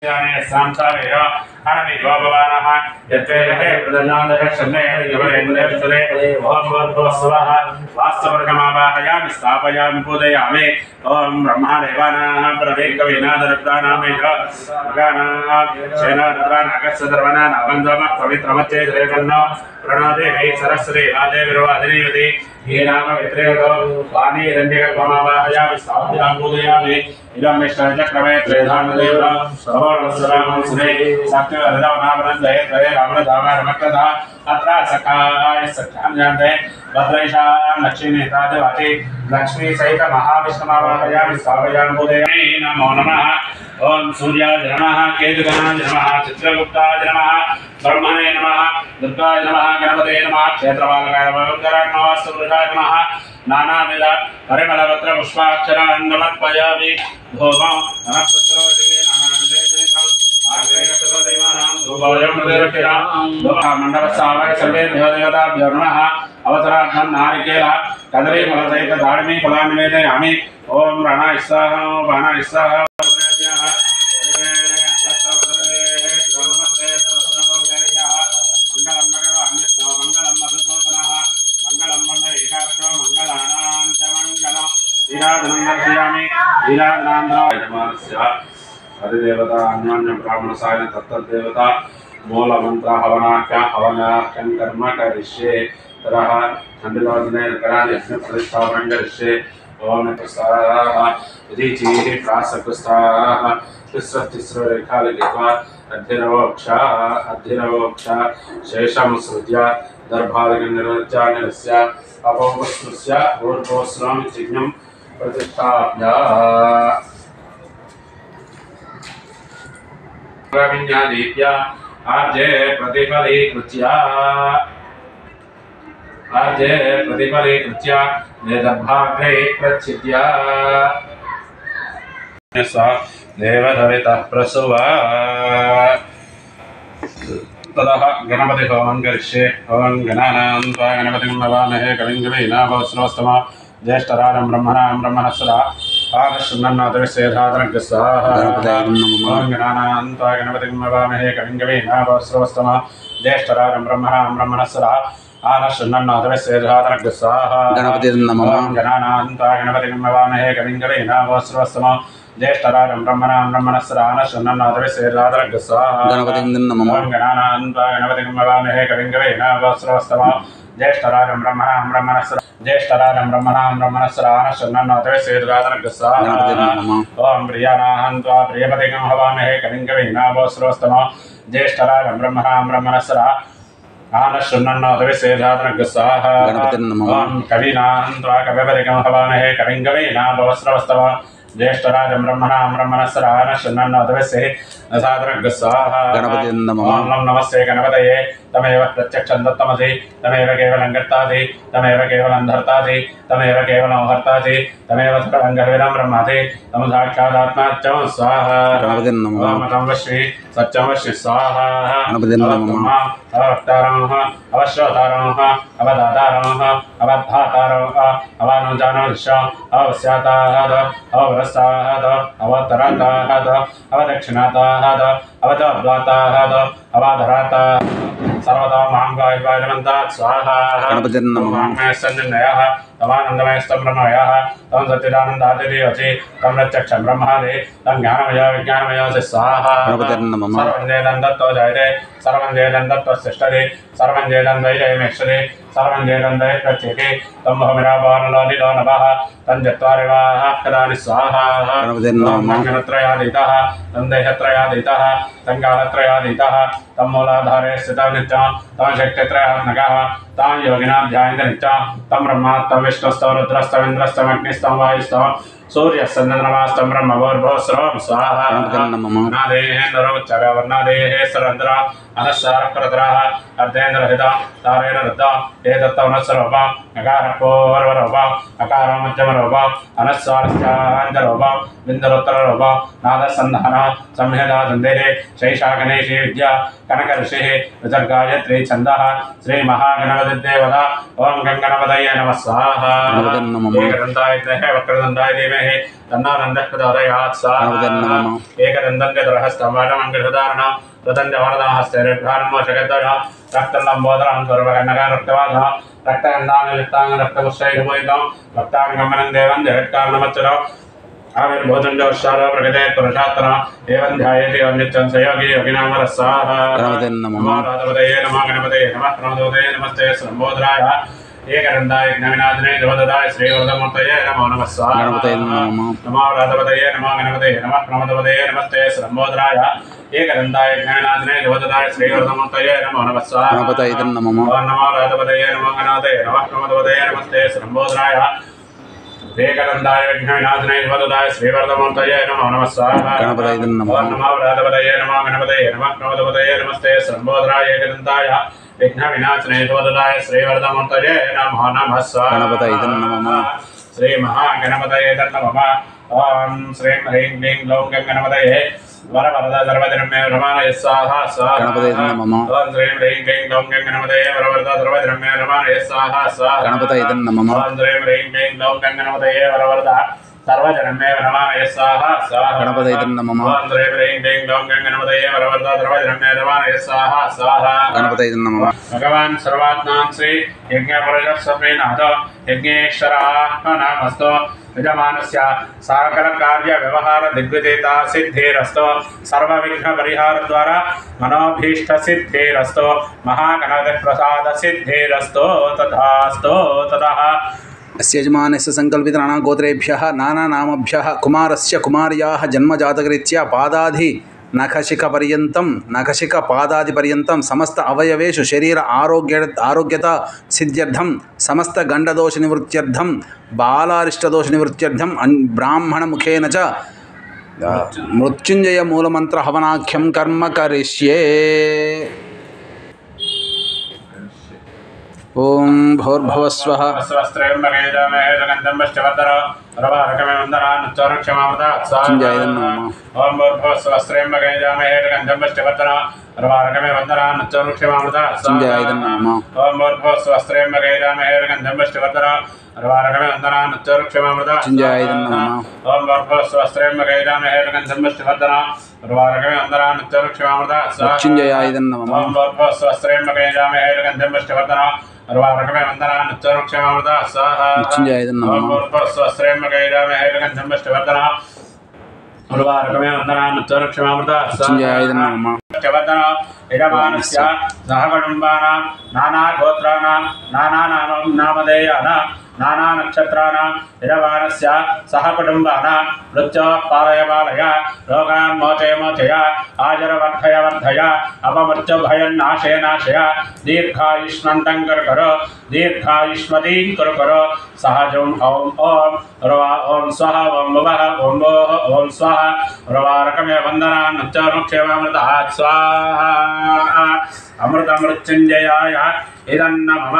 सांसारेण अनमिको भवानः यत्वेदहे प्रदन्नादः शन्नयः यवरेन्द्रस्तुले ओम भूर्भुवस्सुवः वास्तवर्गमावाहयामि स्थापयामि पूजयामि ओम ब्रह्मदेवानाः प्रवेकविनादरुद्राणामेव गानाः सेनारुद्रानागस्सदर्वनान् अवन्दमः पवित्रमच्चेद्रेकन्नो प्रणोदेवी सरस्वती वादेविर्वादिनीवति ये नाम वित्रेतो वाणीरण्यकल्पमावाहयामि स्थापयामि पूजयामि इदं विष्णुचक्रमे त्रेधानदेवः सवर्णसरामं सुरे सत्यवरदावनावनन्दये त्रये रामदामारमक्तदा अत्र सखाय सख्यान्यन्ते भद्रैषां लक्ष्मीनेतादिवाति लक्ष्मी सहित महाविष्णुमावाहयामि स्थापयामि पूजयामि नमो नमः ओम सूर्याय नमः केतुगणाय नमः चित्रगुप्ताय नमः ब्रह्मणे नमः दुर्गाय नमः गणपते नमः क्षेत्रपालकाय नमः सुवृताय नमः नानाविध परिमलपत्र पुष्पाक्षरान् समर्पयामि धूमं नमः सत्रोदिवे मंडपस्थापय सर्वेभ्यो देवताभ्यो नमः अवसरार्थं नारिकेल कदली फलसहित दाडिमी फलानि निवेदयामि ओम रणा स्वाहा बाणा स्वाहा अधिदेवता अन्योन्य ब्राह्मण सायन तत्तदेवता मूल मंत्र हवनाख्या हवनाख्यं कर्म करिष्ये तरह खंडितवचने करादि यज्ञ प्रतिष्ठापनं करिष्ये ओम प्रसादाः यदि चीः प्रासकृस्ताः तिस्र रेखा लिखित्वा अध्यनवोक्ष शेषं सृज्य दर्भादिकं निर्वज्य निरस्य अपोपस्नुस्य ऊर्ध्वस्नं चिह्नं प्रतिष्ठाप्य प्रविन्यादीप्य आर्जे प्रतिफलीकृत्य नेदर्भाग्रे प्रच्छिद्य स देवधवितः प्रसुवा ततः गणपति होमं करिष्ये ओम गणानां त्वा गणपतिं नमामहे कविं कवीनाभवस्रवस्तमा ज्येष्ठराजं ब्रह्मणस्सदा आदर्शन्नाथविश्वेधातनग्रस्वाहा ओम गणानां त्वा गणपतिं नमामहे कविं कवीनाभवस्रवस्तमा ज्येष्ठराजं ब्रह्मणस्सदा आदर्शन्नाथविश्वेधातनग्रस्वाहा ओम गणानां त्वा गणपतिं नमामहे कविं कवीनाभवस्रवस्तमा ज्येष्ठराजं ब्रह्मणस्सदा आदर्शन्नाथविश्वेधातनग्रस्वाहा ओम गणानां त्वा गणपतिं नमामहे कविं कवीनाभवस्रवस्तमा ज्येष्ठराजं ब्रह्मणस्सदा आनशन्नाथविश्वेधातनग्रस्वाहा ओम प्रियानाहं त्वा प्रियपतिं हवामहे कविं कवीनाभवस्रवस्तमा ज्येष्ठराजं ब्रह्मणस्सदा आनशन्नाथविश्वेधातनग्रस्वाहा ओम कवीनाहं त्वा कविपतिं हवामहे कविं कवीनाभवस्रवस्तमा ज्येष्ठराजं ब्रह्मणस्सदा आनशन्नाथविश्वेधातनग्रस्वाहा ओम नमस्ते गणपतये तमेव प्रत्यक्षं दत्तमसि तमेव केवलं कर्तासि तमेव केवलं धर्तासि तमेव केवलं हर्तासि तमेव सकलं गर्विदं ब्रह्मासि तं साक्षादात्माच्चं स्वाहा ओम तमश्री सच्चमश्री स्वाहा अवक्तारं अवश्रोतारं अवदातारं अवधातारं अवानुजानोदिशं अवस्याताः अवरस्ताः अवतराताः अवदक्षिणाताः अवतब्लाताः अवाधराताः सर्वदा महांगायवाजमन्तात् स्वाहा गणपतिं नमः सन्निधयः तमानन्दमयस्तं ब्रह्ममयः तं सच्चिदानन्दादिदेवति तं प्रत्यक्षं ब्रह्मादि तं ज्ञानमय विज्ञानमय स्वाहा गणपतिं नमः सर्वं वेदं दत्तो जायते सर्वं वेदं दत्तो तिष्ठति सर्वं वेदं वैजयमेक्षते सर्वं वेदं वैप्रत्येके तं भूमिराभावनलो नभः तं चत्वारिवाः कदानि स्वाहा गणपतिं नमः गणत्रयादीतः तं देहत्रयादीतः तं कालत्रयादीतः तं मूलाधारे स्थितं नित्यं तं शक्तित्रयात्मकः तं योगिनां ध्यायन्ति नित्यं तं ब्रह्मा तं विष्णुस्तं रुद्रस्तं इन्द्रस्तं अग्निस्तं वायुस्तं सूर्यस्तं ब्रह्म भूर्भुवस्सुवः स्वाहा नादेहेन्द्रोच्चरवर्णादेः सरन्द्र अनस्सारप्रतरः अर्धेन्द्रहितं तारेण रुद्धं एतत्तमनस्सरोपं नकारपूर्वरूपं नकारो मध्यमरूपं अनस्सारश्चाञ्जरूपं बिन्दुरुत्तररूपं नादसन्धानः संहिता सन्देहे शैषा गणेशी विद्या कनक ऋषिः विसर्गायत्री छन्दः श्री महागणपति गणाधिदेवता ओम गंगणपतये नमः स्वाहा एकदन्ताय विद्महे वक्रतुण्डाय धीमहि तन्नो नन्दः प्रचोदयात् स्वाहा एकदन्तं चतुर्हस्तं वरदमङ्गलधारणं प्रतञ्जवरदं हस्तेर्घानमोषगद्वयं रक्तलम्बोदरं सर्वकन्नकं रक्तवासः रक्तगन्धानुलिप्तां रक्तपुष्पैर्भूषितं भक्ताभिगमनं देवं जगत्कारणमच्युतम् आविर्भूतञ्जोशारो प्रकृते पुरुषात्तरः एवं ध्यायति नित्यं सयोगी योगिनां वरस्साः गणपतये नमः गणपतये नमः प्रमदोदये नमस्ते सम्बोधराय एकदन्ताय यज्ञविनाशने देवदत्ताय श्रीवरदमूर्तये नमो नमः स्वाहा गणपतये नमः नमो राधपतये नमः गणपतये नमः प्रमदोदये नमस्ते सम्बोधराय एकदन्ताय यज्ञविनाशने देवदत्ताय श्रीवरदमूर्तये नमो नमः स्वाहा गणपतये नमः नमो राधपतये नमः गणपतये नमः प्रमदोदये नमस्ते सम्बोधराय एकदन्ताय विघ्नविनाशने देवदत्ताय श्रीवरदमूर्तये नमो नमः स्वाहा गणपतये नमः नमो राधपतये नमः गणपतये नमः प्रमदोदये नमस्ते सम्बोधराय एकदन्ताय विघ्नविनाशने देवदत्ताय श्रीवरदमूर्तये नमो नमः स्वाहा गणपतये नमः श्री महागणपतये नमः ओम श्रीं ह्रीं क्लीं ग्लौं गणपतये वरवरद सर्वधर्मे रमानय स्वाहा स्वाहा गणपतये नमः ओम श्रीं ह्रीं क्लीं ग्लौं गणपतये वरवरद सर्वधर्मे रमानय स्वाहा स्वाहा गणपतये नमः ओम श्रीं ह्रीं क्लीं ग्लौं गणपतये वरवरद सर्वधर्मे रमानय स्वाहा स्वाहा गणपतये नमः ओम श्रीं ह्रीं क्लीं ग्लौं गणपतये वरवरद सर्वधर्मे रमानय स्वाहा स्वाहा गणपतये नमः भगवान सर्वात्मां श्री यज्ञपुरुषः स्वप्नेनाथ यज्ञेश्वराः नमस्तु यजमानस्य सकल कार्य व्यवहार दिग्विजयता सिद्धिरस्तु सर्वविघ्न परिहार द्वारा मनोभीष्ट सिद्धिरस्तु महागणपति प्रसाद सिद्धिरस्तु तथास्तु ततः अस्य यजमानस्य संकल्पितानां गोत्रेभ्यः नानानामभ्यः कुमारस्य कुमार्याः जन्मजातकरीत्या पादादि नखशिखपादादिपर्यन्तं समस्त अवयवेषु शरीर आरोग्यता सिद्ध्यर्थं समस्त गण्डदोषनिवृत्त्यर्थं बालारिष्टदोषनिवृत्त्यर्थं ब्राह्मणमुखेन च मृत्युञ्जय मूलमन्त्र हवनाख्यं कर्म करिष्ये। ओम भूर्भुवस्वः चिञ्जाय नमः ओम भूर्भुवस्वस्त्रयं गणेशामहे गन्धं रवारकमे वन्दना नच्चरुक्षमामृता चिञ्जाय नमः ओम भूर्भुवस्वस्त्रयं गणेशामहे गन्धं रवारकमे वन्दना नच्चरुक्षमामृता चिञ्जाय नमः ओम भूर्भुवस्वस्त्रयं गणेशामहे गन्धं रवारकमे वन्दना नच्चरुक्षमामृता चिञ्जाय नमः ओम भूर्भुवस्वस्त्रयं गणेशामहे गन्धं रवारकमे वन्दना नच्चरुक्षमामृता स्वाहा चिञ्जाय नमः ओम भूर्भुवस्वस्त्रयं गणेशामहे गन्धं रवारकमे वन्दना नच्चरुक्षमामृता चिञ्जाय नमः यजमानस्य सहकुटुम्बानां नानागोत्राणां नानानामधेयानां नानानक्षत्राणां यजमानस्य सहकुटुम्बानां मृत्योः पालय पालय रोगान् मोचय मोचय आयुर्वर्धय अपमृत्युभयं नाशय नाशय दीर्घायुष्मन्तं कुरु दीर्घायुष्मतीं कुरु सहजं ॐ ॐ स्वाहा ॐ भुवः ॐ भोः ॐ स्वाहा रवारकमे वन्दना नच्चरुक्षमामृता स्वाहा अमृतमृत्युञ्जयाय इदन्नमः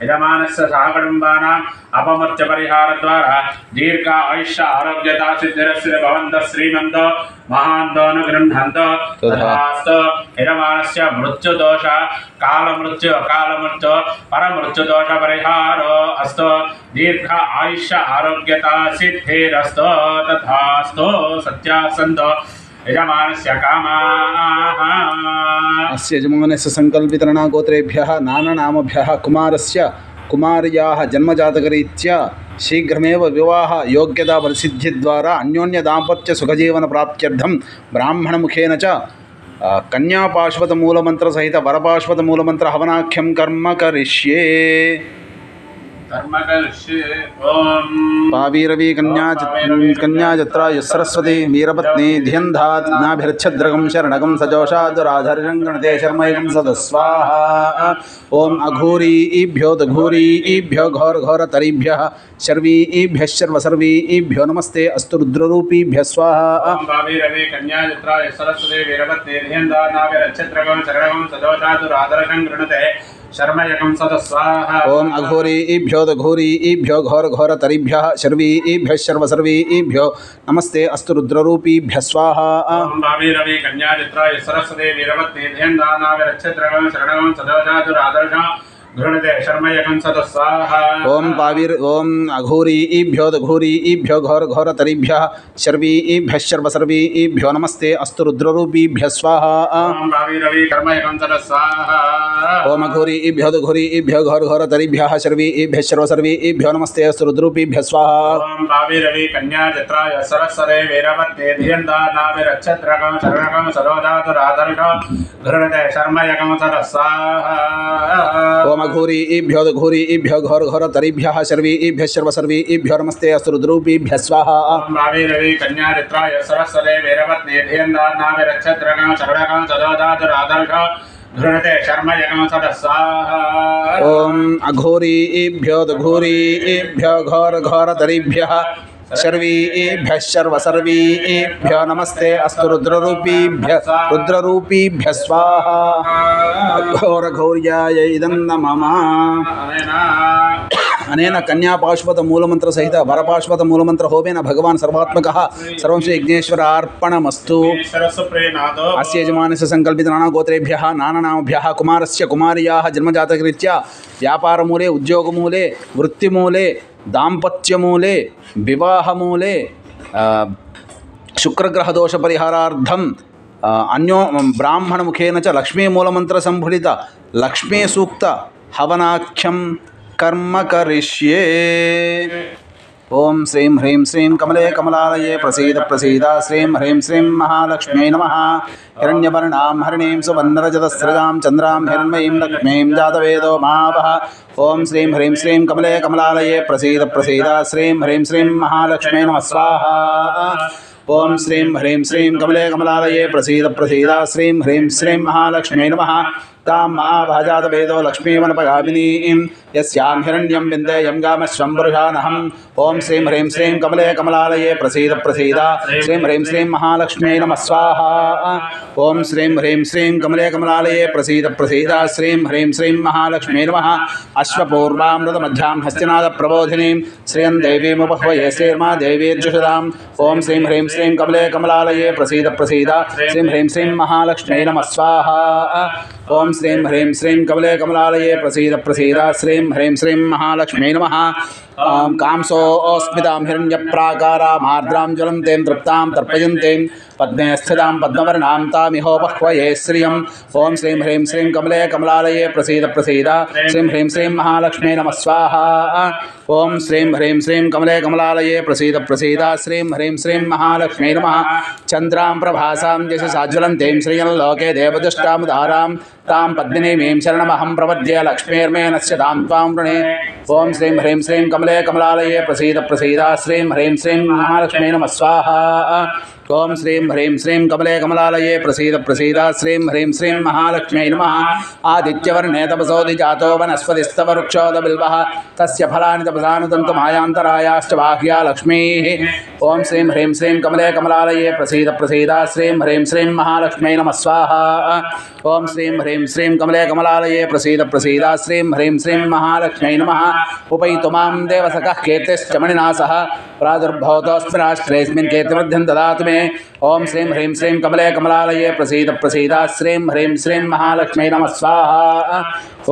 यजमानस्य सहकुटुम्बानाम् अपमृत्युपरिहारद्वारा दीर्घ आयुष्य आरोग्यता सिद्धिरस्य भवन्तः श्रीमन्तो महान्तो न गृह्णन्तु तथास्तु यजमानस्य मृत्युदोष कालमृत्यु अकालमृत्यु परमृत्युदोष परिहारो अस्तु दीर्घ आयुष्य आरोग्यता सिद्धिरस्तु तथास्तु सत्यासन्तो यजमानस्य कामाः अस्य यजमानस्य संकल्पितानां गोत्रेभ्यः नानानामभ्यः कुमारस्य कुमार्याः जन्मजातकरीत्या शीघ्रमेव विवाह योग्यता परिसिद्धिद्वारा अन्योन्य दाम्पत्य सुखजीवन प्राप्त्यर्थं ब्राह्मणमुखेन च कन्यापाशुपतमूलमन्त्र सहित वरपाशुपतमूलमन्त्र हवनाख्यं कर्म करिष्ये। पावीरवी कन्याजत्रा सरस्वती वीरपत्नी धियन्धात् नाभिर्च्छद्रगं शरणगं सजोषादुराधर्यं गणते शर्मैकं सदस्वाहा। ओम अघोरीभ्यो दघोरीभ्यो घोरघोरतरीभ्यः शर्वीभ्यः शर्वसर्वीभ्यो नमस्ते अस्तु रुद्ररूपीभ्यः स्वाहा। ओम पावीरवी कन्याजत्रा सरस्वती वीरपत्नी धियन्धात् नाभिर्च्छद्रगं शरणगं सजोषादुराधर्यं गणते शर्मयकं सदस्वाहा। ओम अघोरीभ्यो दघोरीभ्यो घोरघोरतरीभ्यः शर्वीभ्यः शर्वसर्वीभ्यो नमस्ते अस्तु रुद्ररूपीभ्यः स्वाहा। ओम भावीरवी कन्याचित्रा सरस्वती वीरवत्नी धियन्धात् नाभिर्च्छद्रगं शरणगं सदोषादुराधर्यं घृणते शर्मयकं सतः स्वाहा ओम अघोरीभ्यो दघोरीभ्यो घोरघोरतरीभ्यः शर्वीभ्यः शर्वसर्वीभ्यो नमस्ते अस्तु रुद्ररूपीभ्यः स्वाहा ओम भावीरवि कर्मयकं सतः स्वाहा ओम अघोरीभ्यो दघोरीभ्यो घोरघोरतरीभ्यः शर्वीभ्यः शर्वसर्वीभ्यो नमस्ते अस्तु रुद्ररूपीभ्यः स्वाहा ओम भावीरवि कन्या चित्राय सरस्वरे वीरवत्ते धियन्ता नाभिरच्छत्रकं शरणकं सरोदातुरादर्शं घृणते शर्मयकं सतः स्वाहा ओम अघोरीभ्यो दघोरीभ्यो घोरघोरतरीभ्यः शर्वीभ्यः शर्वसर्वीभ्यो नमस्ते अस्तु रुद्ररूपीभ्यः स्वाहा ओम भावीरवि कन्या चित्राय सरस्वरे वीरवत्ते धियन्ता नाभिरच्छत्रकं शरणकं सरोदातुरादर्शं घृणते शर्मयकं सतः स्वाहा ओम अघोरीभ्यो दघोरीभ्यो घोरघोरतरीभ्यः शर्वीभ्यः शर्वसर्वीभ्यो नमस्ते अस्तु रुद्ररूपीभ्यः स्वाहा घोरघौर्याय इदं नमः अनेन कन्यापाशुपत मूलमंत्र सहित वरपाशुपत मूलमंत्र होमेन भगवान् सर्वात्मकः सर्वं श्री यज्ञेश्वरार्पणमस्तु अस्य यजमानस्य संकल्पित नानागोत्रेभ्यः नानानामभ्यः कुमारस्य कुमार्याः जन्मजातकरीत्या व्यापारमूले उद्योगमूले वृत्तिमूले दाम्पत्यमूले विवाहमूले शुक्रग्रहदोषपरिहारार्थं अन्यो ब्राह्मणमुखेन च लक्ष्मीमूलमन्त्रसम्भुलित लक्ष्मीसूक्त हवनाख्यं कर्म करिष्ये ओम श्रीं ह्रीं श्रीं कमले कमलालये प्रसीद प्रसीद श्रीं ह्रीं श्रीं महालक्ष्म्यै नमः हिरण्यवर्णां हरिणीं सुवर्णरजतस्रजां चन्द्रां हिरण्मयीं लक्ष्मीं जातवेदो महावः ओम श्रीं ह्रीं श्रीं कमले कमलालये प्रसीद प्रसीद श्रीं ह्रीं श्रीं महालक्ष्म्यै नमः स्वाहा ओम श्रीं ह्रीं श्रीं कमले कमलालये प्रसीद प्रसीद श्रीं ह्रीं श्रीं महालक्ष्म्यै नमः तां महाभाजातवेदो लक्ष्मीवनपगामिनीं यस्यां हिरण्यं विन्देयं गामश्वं पुरुषानहम् ओम श्रीं ह्रीं श्रीं कमले कमलालये प्रसीद प्रसीद श्रीं ह्रीं श्रीं महालक्ष्म्यै नमः स्वाहा ओम श्रीं ह्रीं श्रीं कमले कमलालये प्रसीद प्रसीद श्रीं ह्रीं श्रीं महालक्ष्म्यै नमः अश्वपूर्वामृतमध्यां हस्तिनादप्रबोधिनीं श्रियं देवीमुपह्वये श्रीर्मा देवीर्जुषदाम् ओम श्रीं ह्रीं श्रीं कमले कमलालये प्रसीद प्रसीद श्रीं ह्रीं श्रीं महालक्ष्म्यै नमः स्वाहा ओम श्रीं ह्रीं श्रीं कमले कमलालये प्रसीद प्रसीद श्रीं ह्रीं श्रीं महालक्ष्म्यै नमः कांसोऽस्मितां हिरण्यप्राकारामार्द्रां ज्वलन्तीं तृप्तां तर्पयन्तीं पद्मे स्थितां पद्मवर्णां तामिहोपह्वये श्रियम् ओम श्रीं ह्रीं श्रीं कमले कमलालये प्रसीद प्रसीद श्रीं ह्रीं श्रीं महालक्ष्म्यै नमः स्वाहा ओम श्रीं ह्रीं श्रीं कमले कमलालये प्रसीद प्रसीद श्रीं ह्रीं श्रीं महालक्ष्म्यै नमः चन्द्रां प्रभासां यशसा ज्वलन्तीं श्रियल्लोके देवदुष्टामुदारां तां पद्मिनीमीं शरणमहं प्रपद्ये लक्ष्मीर्मेनस्य तां त्वां वृणे ओम श्रीं ह्रीं श्रीं कमले कमलालये प्रसीद प्रसीद श्रीं ह्रीं श्रीं महालक्ष्म्यै नमः स्वाहा ओम श्रीं ह्रीं श्रीं कमले कमलालये प्रसीद प्रसीद श्रीं ह्रीं श्रीं महालक्ष्म्यै नमः आदित्यवर्णे तपसोऽधिजातो वनस्पतिस्तव वृक्षोदबिल्वः तस्य फलानि तपसानुतन्तु मायान्तरायाश्च बाह्या लक्ष्मीः ओम श्रीं ह्रीं श्रीं कमले कमलालये प्रसीद प्रसीद श्रीं ह्रीं श्रीं महालक्ष्म्यै नमः स्वाहा ओम श्रीं ह्रीं श्रीं कमले कमलालये प्रसीद प्रसीद श्रीं ह्रीं श्रीं महालक्ष्म्यै नमः उपैतु मां देवसखः कीर्तिश्च मणिना सह प्रादुर्भवतोऽस्मि राष्ट्रेऽस्मिन् कीर्तिमध्यं ददातु मे ओम श्रीं ह्रीं श्रीं कमले कमलालये प्रसीद प्रसीद श्रीं ह्रीं श्रीं महालक्ष्म्यै नमः स्वाहा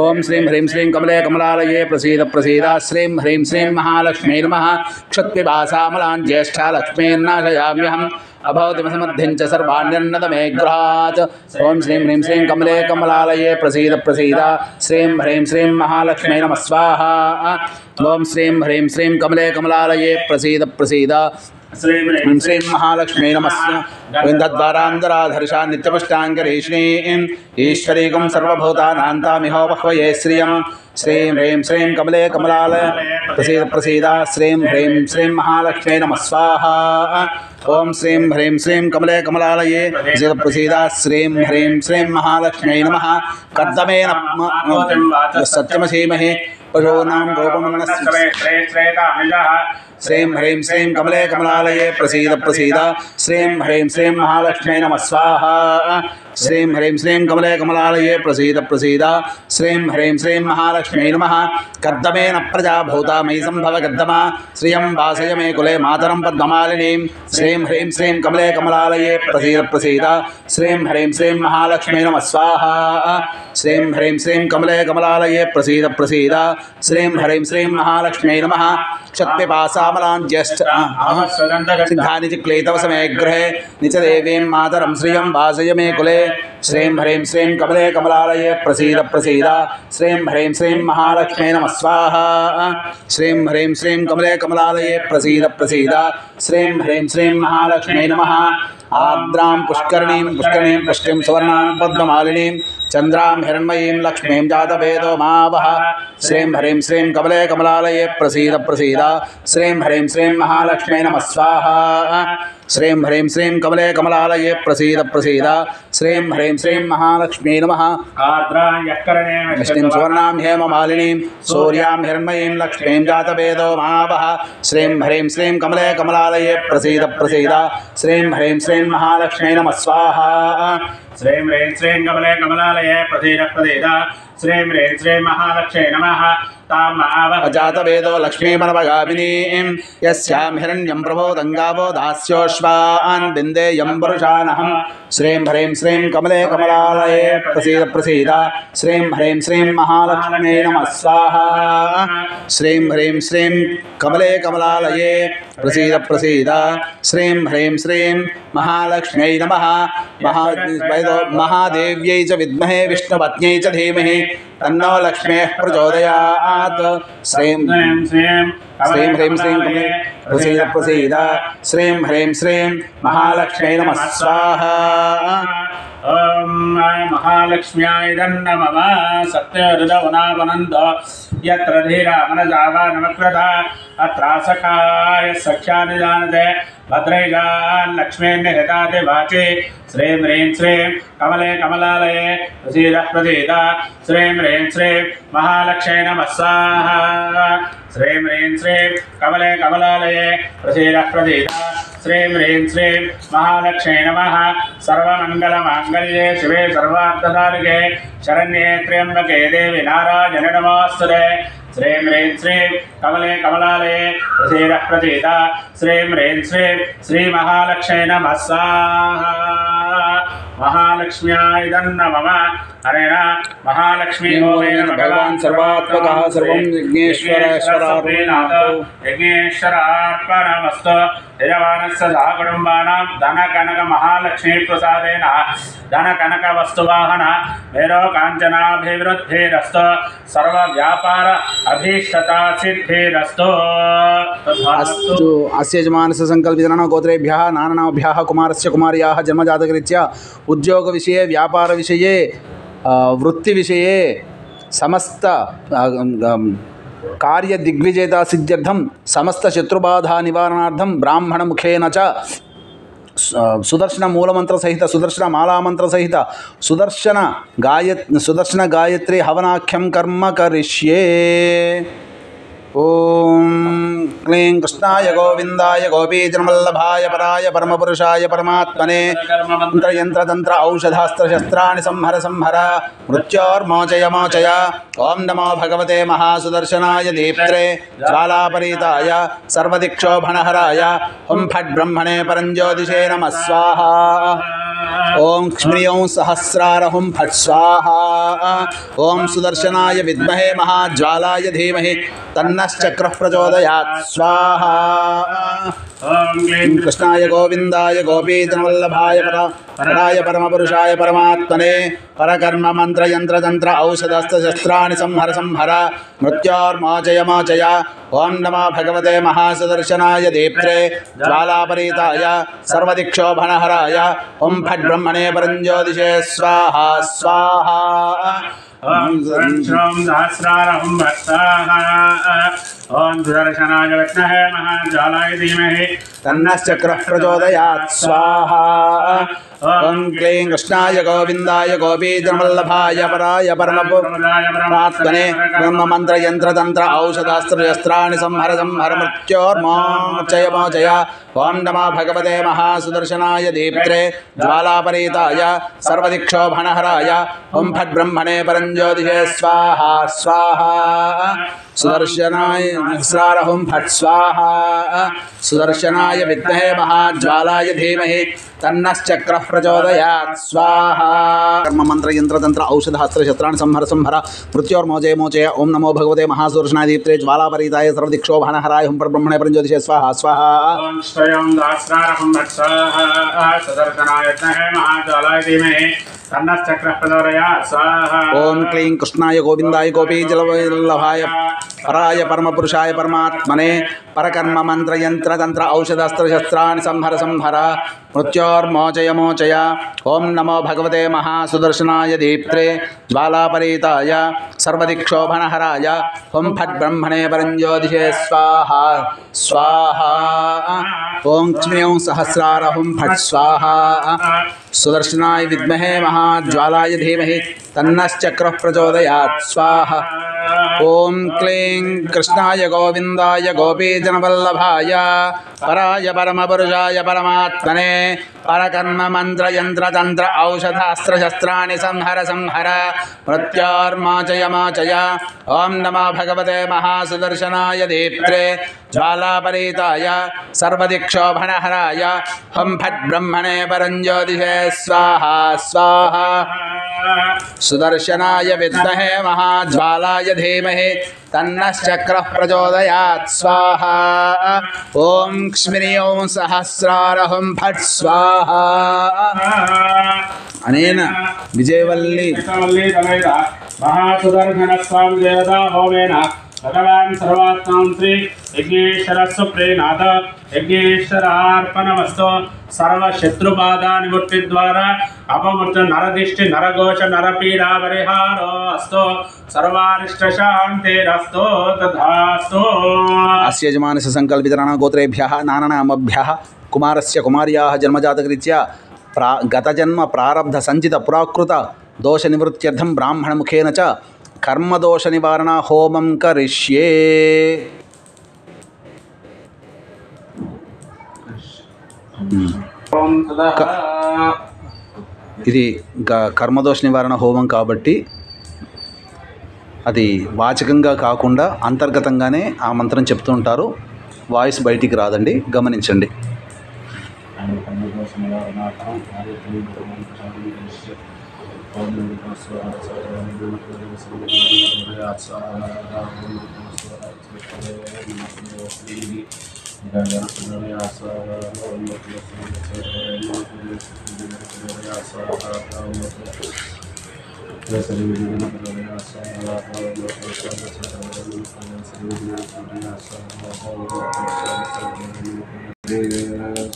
ओम श्रीं ह्रीं श्रीं कमले कमलालये प्रसीद प्रसीद श्रीं ह्रीं श्रीं महालक्ष्म्यै नमः क्षुत्पिपासामलां ज्येष्ठा लक्ष्मीर्नाशयाम्यहम् अभवतिमसमर्थिं च सर्वाण्यन्नतमे गृहात् ओम श्रीं ह्रीं श्रीं कमले कमलालये प्रसीद प्रसीद श्रीं ह्रीं श्रीं महालक्ष्म्यै नमः स्वाहा ओम श्रीं ह्रीं श्रीं कमले कमलालये प्रसीद प्रसीद श्रीं ह्रीं श्रीं महालक्ष्म्यै नमः गोविन्दद्वारान्तराधर्षा नित्यपुष्टाङ्गरीष्णीं ईश्वरीकं सर्वभूतानां तामिहोपह्वये श्रियं श्रीं ह्रीं श्रीं कमले कमलालये प्रसीद प्रसीद श्रीं ह्रीं श्रीं महालक्ष्म्यै नमः स्वाहा ओम श्रीं ह्रीं श्रीं कमले कमलालये प्रसीद प्रसीद श्रीं ह्रीं श्रीं महालक्ष्म्यै नमः कर्दमेन सत्यमसीमहे पशूनां गोपमन्नस्य श्रीं ह्रीं श्रीं कमले कमलालये प्रसीद प्रसीद श्रीं ह्रीं श्रीं महालक्ष्म्यै नमः स्वाहा श्रीं ह्रीं श्रीं कमले कमलालये प्रसीद प्रसीद श्रीं ह्रीं श्रीं महालक्ष्म्यै नमः कर्दमेन प्रजा भूता मयि सम्भव कर्दमा श्रियं वासय मे कुले मातरं पद्ममालिनीं श्रीं ह्रीं श्रीं कमले कमलालये प्रसीद प्रसीद श्रीं ह्रीं श्रीं महालक्ष्म्यै नमः स्वाहा श्रीं ह्रीं श्रीं कमले कमलालये प्रसीद प्रसीद श्रीं ह्रीं श्रीं महालक्ष्म्यै नमः क्षत्पिपासामलाञ्ज्यश्च सिद्धानि चिक्लेतव समे गृहे निचदेवीं मातरं श्रियं वासय मे कुले श्रीं ह्रीं श्रीं कमले कमलालये प्रसीद प्रसीद श्रीं ह्रीं श्रीं महालक्ष्म्यै नमः स्वाहा श्रीं ह्रीं श्रीं कमले कमलालये प्रसीद प्रसीद श्रीं ह्रीं श्रीं महालक्ष्म्यै नमः आर्द्रां पुष्करणीं पुष्टिं सुवर्णां पद्ममालिनीं चन्द्रां हिरण्मयीं लक्ष्मीं जातवेदो मावह श्रीं ह्रीं श्रीं कमले कमलालये प्रसीद प्रसीद श्रीं ह्रीं श्रीं महालक्ष्म्यै नमः स्वाहा श्रीं ह्रीं श्रीं कमले कमलालये प्रसीद प्रसीद श्रीं ह्रीं श्रीं महालक्ष्म्यै नमः लक्ष्मीं सुवर्णां हेममालिनीं सूर्यां हिरण्मयीं लक्ष्मीं जातवेदो मावह श्रीं ह्रीं श्रीं कमले कमलालये प्रसीद प्रसीद श्रीं ह्रीं श्रीं महालक्ष्म्यै नमः स्वाहा श्रीं ह्रीं श्रीं कमले कमलालये प्रसीद प्रसीद श्रीं ह्रीं श्रीं महालक्ष्म्यै नमः जातवेदो लक्ष्मीमनवगामिनीं यस्यां हिरण्यं प्रबोधङ्गावो दास्योश्वान् विन्देयं पुरुषानहं श्रीं ह्रीं श्रीं कमले कमलालये प्रसीद प्रसीद श्रीं ह्रीं श्रीं महालक्ष्म्यै नमः स्वाहा श्रीं ह्रीं श्रीं कमले कमलालये प्रसीद प्रसीद श्रीं ह्रीं श्रीं महालक्ष्म्यै नमः महादेव्यै च विद्महे विष्णुपत्न्यै च धीमहि तन्नो लक्ष्मीः प्रचोदयात् श्रीं ह्रीं श्रीं कमले प्रसीद प्रसीद श्रीं ह्रीं श्रीं महालक्ष्म्यै नमः स्वाहा ओम महालक्ष्म्याय नमः सत्यहृदवनावनन्द यत्र धीरा मनजावा नमकृता अत्रासखाय सख्यानि जानते भद्रैजान् लक्ष्मीर्निहिताति वाचि श्रीं ह्रीं श्रीं कमले कमलालये प्रसीद प्रसीद श्रीं ह्रीं श्रीं महालक्ष्म्यै नमः स्वाहा श्रीं ह्रीं श्रीं कमले कमलालये प्रसीद प्रसीद श्रीं ह्रीं श्रीं महालक्ष्म्यै नमः सर्वमङ्गलमाङ्गल्ये शिवे सर्वार्थसाधिके शरण्ये त्र्यम्बके देवी नारायणि नमोऽस्तुते श्रीं ह्रीं श्रीं कमले कमलालये प्रसीद प्रसीद श्रीं ह्रीं श्रीं श्रीमहालक्ष्म्यै नमः स्वाहा महालक्ष्म्याय नमः हरेण महालक्ष्मी भगवान् सर्वात्मकः सर्वं यज्ञेश्वरार्पणमस्तु यजमानस्य सहकुटुम्बानां धनकनक महालक्ष्मी प्रसादेन धनकनक वस्तुवाहन भैरो काञ्चनाभिवृद्धिरस्तु सर्वव्यापार अभीष्टता सिद्धिरस्तु अस्तु अस्य यजमानस्य संकल्पितानां गोत्रेभ्यः नानाभ्यः कुमारस्य कुमार्याः जन्मजातकरीत्या उद्योगविषये व्यापारविषये वृत्तिविषये समस्त कार्यदिग्विजयता सिद्ध्यर्थं समस्त शत्रुबाधा निवारणार्थं ब्राह्मणमुखेन च सुदर्शन मूलमंत्र सहित सुदर्शन मालामंत्र सहित सुदर्शन गायत्री हवनाख्यं कर्म करिष्ये। ओम क्लीं कृष्णाय गोविंदाय गोपीजनवल्लभाय पराय परमपुरुषाय परमात्मने यंत्रतंत्र औषधास्त्र शस्त्राणि संहर संहर मृत्योर्मोचय मोचय। ओम नमो भगवते महासुदर्शनाय दीप्त्रे ज्वालापरीताय सर्वदिक्षोभणहराय हुं फट् ब्रह्मणे परञ्ज्योतिषे नमः स्वाहा। ओम क्ष्म्रियं सहस्रार हुं फट् स्वाहा। ओम सुदर्शनाय विद्महे महाज्वालाय धीमहि तन्नश्चक्रः प्रचोदयात् स्वाहा। ओम कृष्णाय गोविंदाय गोपीजनवल्लभाय पराय परमपुरुषाय परमात्मने परकर्म मंत्र यंत्र तंत्र औषधस्त्र शस्त्राणि संहर संहर मृत्योर्मोचय मोचय। ओम नमो भगवते महासुदर्शनाय दीप्त्रे ज्वालापरीताय सर्वदिक्षोभणहराय हुं फट् ब्रह्मणे परञ्ज्योतिषे स्वाहा स्वाहा। ओम सहस्रारहुं भक्ताः। ओम सुदर्शनाय विद्महे महाज्वालाय धीमहि तन्नश्चक्रः प्रचोदयात् स्वाहा। ఓం క్లీం కృష్ణాయ గోవిందాయ గోపీజనవల్లభాయ పరాయ పరమపురాత్మనే బ్రహ్మమంత్రయంత్రతంత్ర ఔషధాస్త్రశస్త్రాణి సంహర సంహర మృత్యోర్మోచయ మోచయ. ఓం నమో భగవతే మహాసుదర్శనాయ దీప్త్రే జ్వాలాపరీతాయ సర్వదిక్షోభణహరాయ. ఓం ఫట్ బ్రహ్మణే పరంజ్యోతిషే స్వాహా స్వాహా. సుదర్శనాయ సహస్రార ఓం ఫట్ స్వాహా. సుదర్శనాయ విద్మహే మహాజ్వాలాయ ధీమహి తన్నశ్చక్రః ప్రచోదయాత్ స్వాహా. కర్మమంత్రయంత్రతంత్ర ఔషధాస్త్రశస్త్రాణి సంహర సంహర మృత్యోర్మోచయ మోచయ. ఓం నమో భగవతే మహాసుదర్శనాయ దీప్త్రే జ్వాలాపరీతాయ సర్వదిక్షోభణహరాయ ఓం ఫట్ బ్రహ్మణే పరంజ్యోతిషే స్వాహా స్వాహా. ఓం క్లీం కృష్ణాయ గోవిందాయ గోపీజలవల్లభాయ పరాయ పరమపురుషాయ పరమాత్మనే పరకర్మ మంత్ర యంత్ర తంత్ర ఔషధాస్త్రశస్త్రాణి సంహర సంహర మృత్యోర్మోచయ మోచయ. ఓం నమో భగవతే మహాసుదర్శనాయ దీప్త్రే జ్వాలాపరీతాయ సర్వదిక్షోభణహరాయ ఓం ఫట్ బ్రహ్మణే పరంజ్యోతిషే స్వాహా స్వాహా. ఓం క్ష్మ్యం సహస్రార ఓం ఫట్ స్వాహా. సుదర్శనాయ విద్మహే మహాజ్వాలాయ ధీమహి తన్నశ్చక్రః ప్రచోదయాత్ స్వాహా. ఓం క్లీం కృష్ణాయ గోవిందాయ గోపీజనవల్లభాయ పరాయ పరమపురుషాయ పరమాత్మనే పరకర్మ మంత్ర యంత్ర తంత్ర ఔషధాస్త్రశస్త్రాణి సంహర సంహర మృత్యోర్మోచయ మోచయ. ఓం నమో భగవతే మహాసుదర్శనాయ దీప్త్రే జ్వాలాపరీతాయ సర్వదిక్షోభణహరాయ ఓం ఫట్ బ్రహ్మణే పరంజ్యోతిషే స్వాహా స్వాహా. సుదర్శనాయ విద్మహే మహాజ్వాలాయ ధీమహి తన్నశ్చక్రః ప్రచోదయాత్ స్వాహా. ఓం క్ష్మిర్యం సహస్రార ఓం ఫట్ స్వాహా. అనేన విజయవల్లి మహాసుదర్శన స్వామి దేవతా హోమేన భగవాన్ సర్వాత్మాం శ్రీ యజ్ఞేశ్వర సుప్రీనాథ యజ్ఞేశ్వరార్పణమస్తు. సర్వశత్రుబాధ నివృత్తి ద్వారా అపమృత్యు నరదిష్టి నరఘోష నరపీడా పరిహారో అస్తు. సర్వారిష్ట శాంతిరస్తు తథాస్తు. అస్య యజమానస్య సంకల్పితరాణా గోత్రేభ్యః నానానామభ్యః కుమారస్య కుమార్యాः జన్మజాతకరీత్యా గతజన్మ ప్రారబ్ధ సంచిత పురాకృత దోష నివృత్త్యర్థం బ్రాహ్మణముఖేన చ కర్మదోష నివారణ హోమం కరిష్యే. ఇది కర్మదోష నివారణ హోమం కాబట్టి అది వాచకంగా కాకుండా అంతర్గతంగానే ఆ మంత్రం చెప్తూ ఉంటారు. వాయిస్ బయటికి రాదండి, గమనించండి.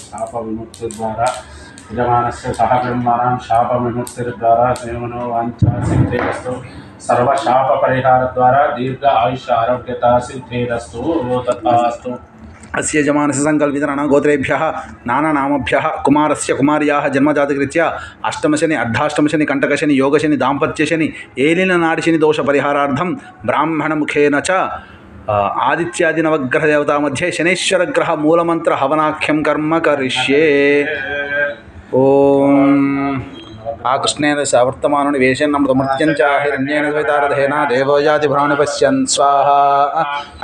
శాప విముక్తి ద్వారా యజమానస్య సహ బ్రహ్మాణం శాప విముక్తి ద్వారా సేవనో వాంఛా సిద్ధిరస్తు. సర్వశాప పరిహార ద్వారా దీర్ఘ ఆయుష్ ఆరోగ్యత సిద్ధిరస్తు తథాస్తు. అస్య యజమానస్య సంకల్పితరాణా గోత్రేభ్యః నానానామభ్యః కుమారస్య కుమార్యాः జన్మజాతకరీత్యా అష్టమశని అర్ధాష్టమశని కంటకశని యోగశని దాంపత్యశని ఏలిన నాడిశని దోష పరిహారార్థం బ్రాహ్మణముఖేన చ ఆదిత్యాది నవగ్రహ దేవతా మధ్య శనేశ్వర గ్రహ మూలమంత్ర హవనాఖ్యం కర్మ కరిష్యే. ఓం ఆ కృష్ణేన సవర్తమానుని వేషన్నమృతమృత్యంచ హిరణ్యేన ద్వైతారథేన దేవోయాతి భ్రాణి పశ్యన్ స్వాహా.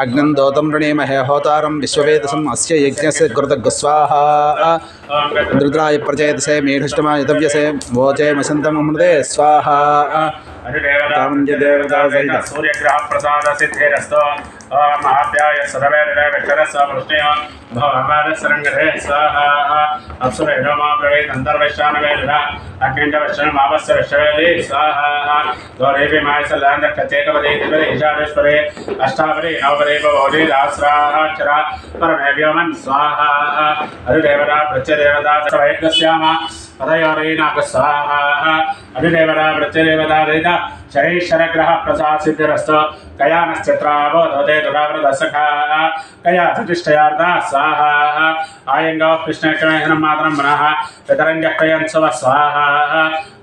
అగ్నం దోతం వృణీమహే హోతారం విశ్వవేదసం అస్య యజ్ఞస్య కృతగ్ స్వాహా. రుద్రాయ ప్రచేతసే మేఢుష్టమాయ తవ్యసే వోచే మసంతం అమృతే స్వాహా. సూర్యగ్రహ ప్రసాద సిద్ధిరస్తు. మహాభ్యాయ సదవేదక్షరస్వృష్ణయ భవమానసరంగరే స్వాహా. అప్సురేణో మా బ్రవీత్ అంతర్వైశ్వానవేద అగ్నించ విశ్వమావస్య విశ్వవేది స్వాహా. గౌరీభి మాయసల్లాందక్షేకపదే దివదే ఈశానేశ్వరే అష్టాపరి నవపరే భవోది దాస్రాక్షర పరమేవ్యోమన్ స్వాహా. అధిదేవతా ప్రత్యదేవతా వైద్యస్యామ పదయోరీనాక స్వాహా. అధిదేవతా ప్రత్యదేవతా దైత शनैश्चरग्रह प्रसाद सिद्धिरस्तु कयानश्चित्रावोदते दुरावृतसखा कया चतुष्टयार्धा स्वाहा आयंगौ कृष्णकृष्ण मातरं मनः पितरञ्जः प्रयन्सव स्वाहा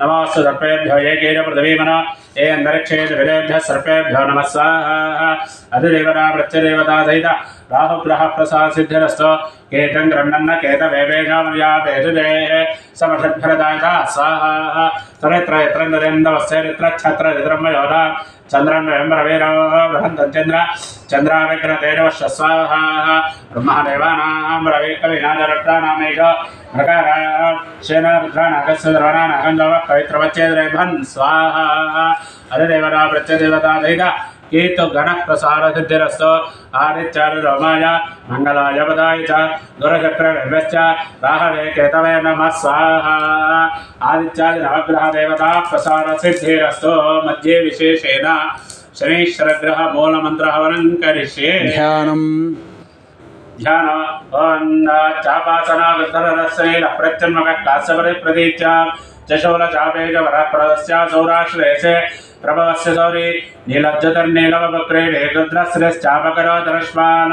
नमोऽस्तु सर्पेभ्यो ये केन पृथिवीमनो ये अन्तरिक्षे विदेभ्यः सर्पेभ्यो नमः स्वाहा अधिदेवता प्रत्यदेवता सहित राहुग्रह प्रसाद सिद्धिरस्तु केतं गृह्णन्न केतवेवेजामर्या वेदुदे समषद्भरदायता स्वाहा तरेत्र यत्रन्दरेन्दवस्यरित्र छत्र यत्रमयोधा चन्द्रन् वेम्बरवीरो बृहन्तचन्द्र चन्द्राविग्रतेजवश्च स्वाहा ब्रह्मदेवानां रविकविनाजरट्टानामेक मृगाराय शेनरुद्रानागस्य सर्वनानागन्धवः पवित्रवच्चेद्रेभन् स्वाहा अधिदेवता प्रत्यदेवता सहित केतु गणः प्रसाद सिद्धिरस्तु आदित्याय रोमाय मंगलाय पदाय च गुरुचक्रनिभ्यश्च राहवे केतवे नमः स्वाहा आदित्याय नवग्रह देवता प्रसाद सिद्धिरस्तु मध्ये विशेषेण शनैश्चरग्रह मूलमन्त्रः वनं करिष्ये ध्यान चापासना विद्धरस्यैल प्रत्यन्मकः काश्यपरि प्रतीच्य चशोल चापेज वरप्रदस्य सौराश्रेयसे प्रभवस्य सौरी नीलज्जतर्नीलवक्रे वेगद्रश्रेश्चापकरोदरश्वान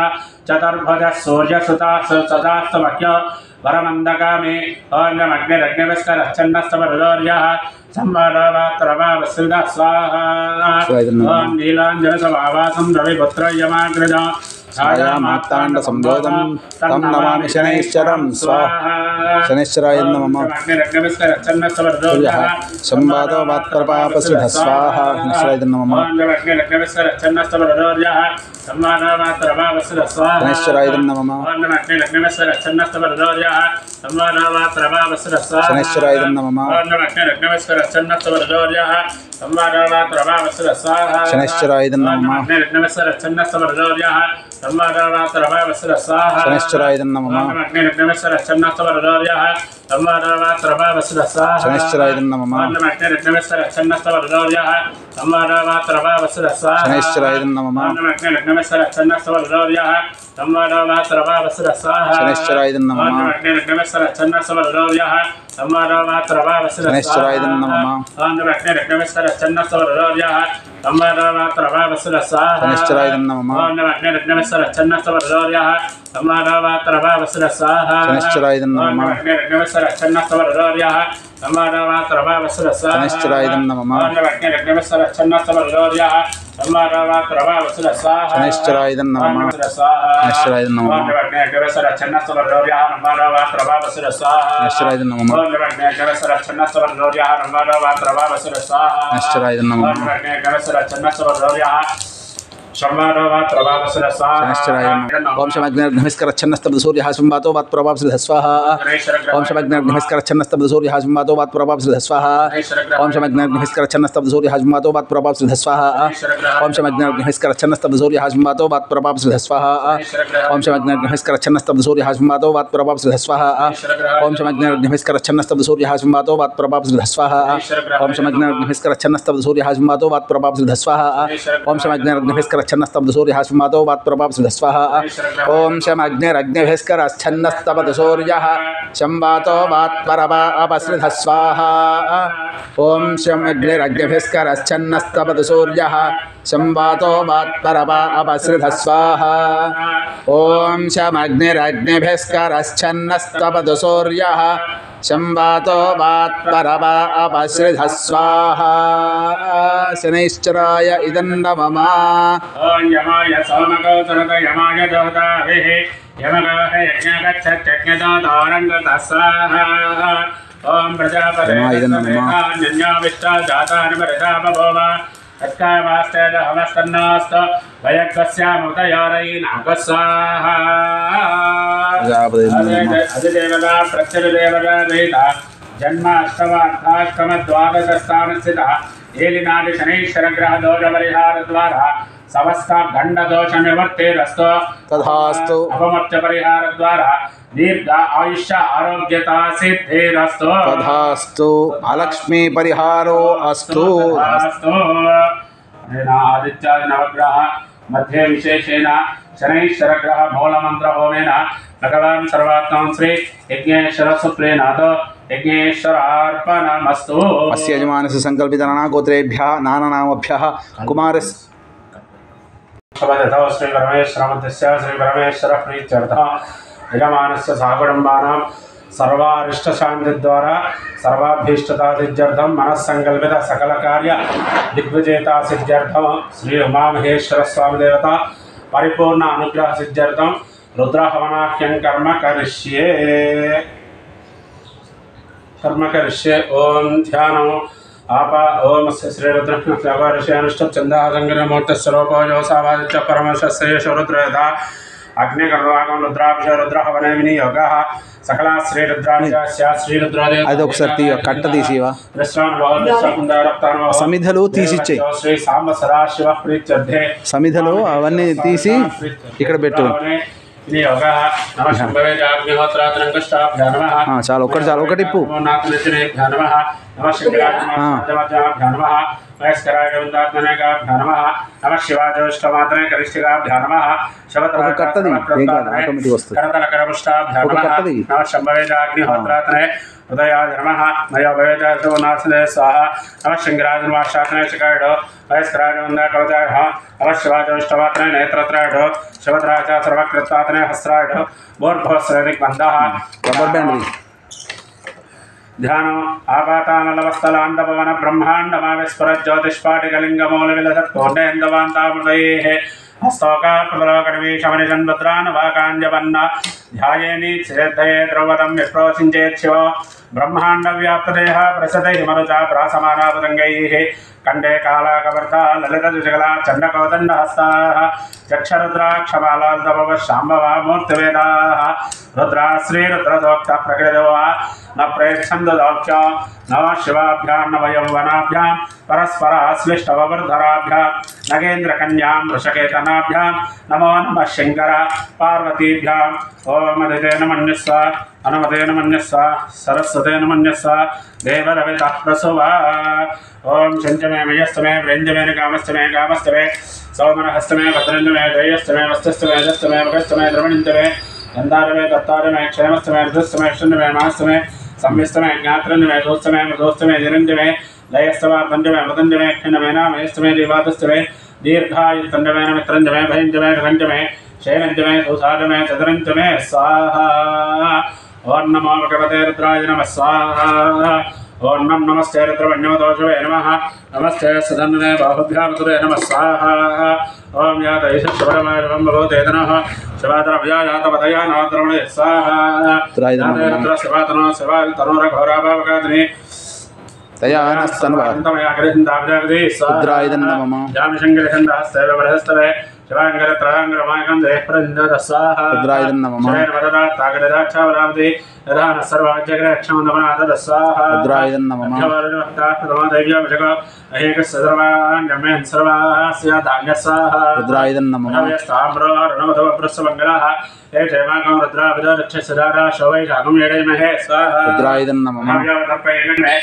चतुर्भुजः सूर्यसुतः सदास्तमख्य वरमन्दकामे अन्यमग्निरग्निविस्करश्चन्नस्तमरुदोर्यः संवादवात्रवावसृतः स्वाहा ॐ नीलाञ्जनसमावासं रविपुत्रयमाग्रज छायामात्ताण्ड संबोधं तं नमामि शनैश्चरं स्वाहा शनैश्चराय नमः संवादो वात्प्रपापसृढ स्वाहा शनैश्चराय नमः शनैश्चराय नमः शनैश्चराय नमः शनैश्चराय नमः शनैश्चराय नमः शनैश्चराय नमः शनैश्चराय नमः शनैश्चराय नमः शनैश्चराय नमः शनैश्चराय नमः शनैश्चराय नमः शनैश्चराय नमः शनैश्चराय नमः शनैश्चराय नमः शनैश्चराय नमः शनैश्चराय नमः ओम शमग्निर्घमिस्करच्छन्नस्तब्द सूर्यः संवातो वात् प्रभावसिद्धः स्वाहा ओम शमग्निर्घमिस्करच्छन्नस्तब्द सूर्यः संवातो वात् प्रभावसिद्धः स्वाहा ओम शमग्निर्घमिस्करच्छन्नस्तब्द सूर्यः संवातो वात् प्रभावसिद्धः स्वाहा ओम शमग्निर्घमिस्करच्छन्नस्तब्द सूर्यः संवातो वात् प्रभावसिद्धः स्वाहा ओम शमग्निर्घमिस्करच्छन्नस्तब्द सूर्यः संवातो वात् प्रभावसिद्धः स्वाहा ओम शमग्निर्घमिस्करच्छन्नस्तब्द सूर्यः संवातो वात् प्रभावसिद्धः स्वाहा ओम शमग्निर्घमिस्करच्छन्नस्तब्द सूर्यः संवातो वात् प्रभावसिद्धः स्वाहा ओम शमग्निर्घमिस्करच्छन्नस्तब्द सूर्यः संवातो वात् प्रभावसिद्धः स्वाहा ओम शमग्निरग्निभिस्करच्छन्नस्तब्द सूर्यः संवातो वात् प्रभावसिद्धः स्वाहा ओम शमग्निरग्निभिस्करच्छन्नस्तब्द सूर्यः संवातो वात् प्रभावसिद्धः स्वाहा ओम शमग्निरग्निभिस्करच्छन्नस्तब्द सूर्यः संवातो वात् प्रभावसिद्धः स्वाहा शनैश्चराय इदं नमः ओम यमाय सोमकौसरत यमाय दोताभिः यमगः यज्ञगच्छत्यज्ञदातारङ्गतः स्वाहा ओम प्रजापतिर्नन्याविष्टा जातानुपरितापभोव तत्कामास्तेजहमस्तन्नास्त वयक्कस्यामुदयोरयीनागः स्वाहा अधिदेवता प्रत्यधिदेवता देवता जन्माष्टमाष्टमद्वादशस्थानस्थितः ఏలినాది శనైశ్చరగ్రహ దోష పరిహార ద్వారా సమస్త గండ దోష నివర్తిరస్తు తథాస్తు అపమర్త్య పరిహార ద్వారా దీర్ఘ ఆయుష్య ఆరోగ్యత సిద్ధిరస్తు తథాస్తు అలక్ష్మీ పరిహారో అస్తు అస్తు ఆదిత్యాది నవగ్రహ మధ్య విశేషేణ శనైశ్చరగ్రహ మూలమంత్ర హోమేన భగవాన్ సర్వాత్మం శ్రీ యజ్ఞేశ్వర సుప్రీనాథ్ यज्ञेश्वरार्पणमस्तु। अस्य यजमानस्य संकल्पितनानागोत्रेभ्यः नानानामभ्यः कुमारस्य श्री परमेश्वरमध्यस्य श्री परमेश्वर प्रीत्यर्थः यजमानस्य साकुटुम्बानां सर्वारिष्टशान्तिद्वारा सर्वाभीष्टतासिद्ध्यर्थं मनस्संकल्पित सकलकार्य दिग्विजयतासिद्ध्यर्थं श्री उमामहेश्वर स्वामी देवता परिपूर्ण अनुग्रह सिद्ध्यर्थं रुद्रहवनाख्यं कर्म करिष्ये। ओम ध्यानम् आपा ओम श्री रुद्रश्चंदासंगमूर्तस्वरूपोजोसावादित्य परमश्रेष्ठ रुद्रयथा अग्निगर्वागं रुद्राभिष रुद्रहवने विनियोगः सकला श्री रुद्राभिषा श्री रुद्रदेव అదొకసారి కట్ట తీసివా సమిధలు తీసిచ్చేయి श्री सांब सदाशिव प्रीत्यर्थे సమిధలు అవన్నీ తీసి ఇక్కడ పెట్టు చాలు ఒకటి చాలు ఒకటి ఇప్పు కట్టది ఏం కాదు ఆటోమేటిక్ వస్తుంది हृदयाय नमः मयोभयनाशने स्वाहा नमः शृंगराजन्वाशासने शिखायो वयस्कराजवंदा कवचाय नमः शिवाजोष्टवात्रे नेत्रत्रायो शिवत्राय सर्वकृतात्रे हस्त्रायो बोर्भवस्रदिग्बन्धः रबर बैंड ध्यान आपातानलवस्थलान्दपवन ब्रह्माण्डमाविस्फुर ज्योतिष्पाटिकलिङ्गमौलविलसत्कोण्डेन्दवान्तामृतयेः हस्तोकाकमलकर्वीशमनिषन्भद्रान् ध्यायेनि श्रद्धये द्रौपदं विप्रोसिञ्चेत् शिवो ब्रह्माण्डव्याप्तदेह प्रसते हिमरुचा प्रासमानापतङ्गैः कंडे कालाकवर्ता ललितजुजगला चण्डकौदण्डहस्ताः चक्षरुद्राक्षमालाल्दभव शाम्भवा मूर्तिवेदाः रुद्रा श्रीरुद्रदोक्तः प्रकृतो वा न प्रेक्षन्ददौक्ष्य नमः शिवाभ्यां नव यौवनाभ्यां परस्पराश्लिष्टववर्धराभ्यां नगेन्द्रकन्यां वृषकेतनाभ्यां नमो नमः शङ्कर पार्वतीभ्यां ओम अदितेन मन्यस्व अनुमतेन मन्यस्व सरस्वतेन मन्यस्व देवरवितः प्रसुवा ओम शञ्चमे मयस्तमे व्रञ्जमे कामस्तमे कामस्तमे सौमनहस्तमे भद्रञ्जमे जयस्तमे वस्तस्तमे जस्तमे मगस्तमे द्रवणिन्तमे गन्धारमे दत्तारमे क्षेमस्तमे ऋतुस्तमे शून्यमे मास्तमे संविस्तमे ज्ञात्रञ्जमे दोस्तमे मृदोस्तमे जिरञ्जमे लयस्तवार्तञ्जमे मृदञ्जमे क्षिण्णमे नामयस्तमे दीवातस्तमे दीर्घायुस्तञ्जमे मित्रञ्जमे भयञ्जमे घञ्जमे शैनञ्जमे सुसारमे चतुरञ्जमे स्वाहा ओं नमो भगवते रुद्राय नमः स्वाहा ओं नमस्ते रुद्रवण्योदोषवे नमः नमस्ते सदन्ने बाहुभ्यामतुरे नमः स्वाहा ओं यात ईशशबरमायवं भवतेतनः शिवाद्रव्यायातपदया नवद्रवणे स्वाहा रुद्रशिवातनो शिवातनोरघोराभावगादिनी तयानस्तन्वान्तमयाग्रहिन्दाब्जागदे रुद्रायदन्नमः जामिशङ्करहन्दहस्तैव बृहस्तवे शिवाङ्गरत्राङ्गरमायकं देहप्रञ्जदस्वाहा रुद्रायदन्नमः शरणवददात्तागददाक्षावरावदे दधान सर्वाज्यग्रहक्षमदमनादस्वाहा रुद्रायदन्नमः भक्तास्तमदैव्याभिषक अहेकस्सर्वाण्यमेन् सर्वास्य धान्यस्वाहा रुद्रायदन्नमः नव्यस्ताम्रो रणमधवप्रस्वमङ्गलाः हे क्षेमाकं रुद्राभिदरक्षसदारा शोभैषाकं येडैमहे स्वाहा रुद्रायदन्नमः नव्यवतर्पयेनमे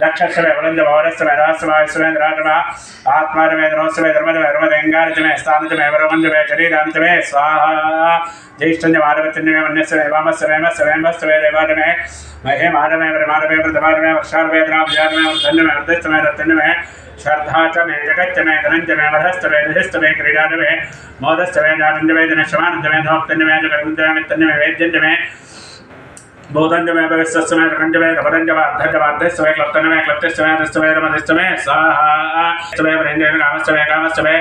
दक्षस्वे वलञ्जमौरस्वे रास्वायस्वेन्द्राजमा आत्मारमे द्रोस्वे धर्मजमे धर्मदेङ्गारजमे स्थानजमे वरवञ्जमे शरीराञ्जमे स्वाहा ज्येष्ठञ्जमारवचन्यमे मन्यस्वे वामस्वे मस्वे देवाजमे महे माधमे वरमाधमे वृद्धमाधमे वर्षाधमे द्राभ्याधमे वर्धन्यमे वर्धिष्ठमे रत्तन्यमे श्रद्धा च मे जगच्च मे धनञ्जमे वधस्तमे निधिस्तमे क्रीडाजमे मोदस्तमे जातञ्जमे जनशमानञ्जमे धोक्तञ्जमे जगन्जमे मित्तञ्जमे वेद्यञ्जमे बोधञ्जमे भविष्यस्मे रकञ्जमे धपदञ्जमे अर्धञ्जमे क्लप्तञ्जमे क्लप्तिष्ठमे दृष्टमे रमदिष्टमे स्वाहा स्तमे वरेण्यमे कामस्तमे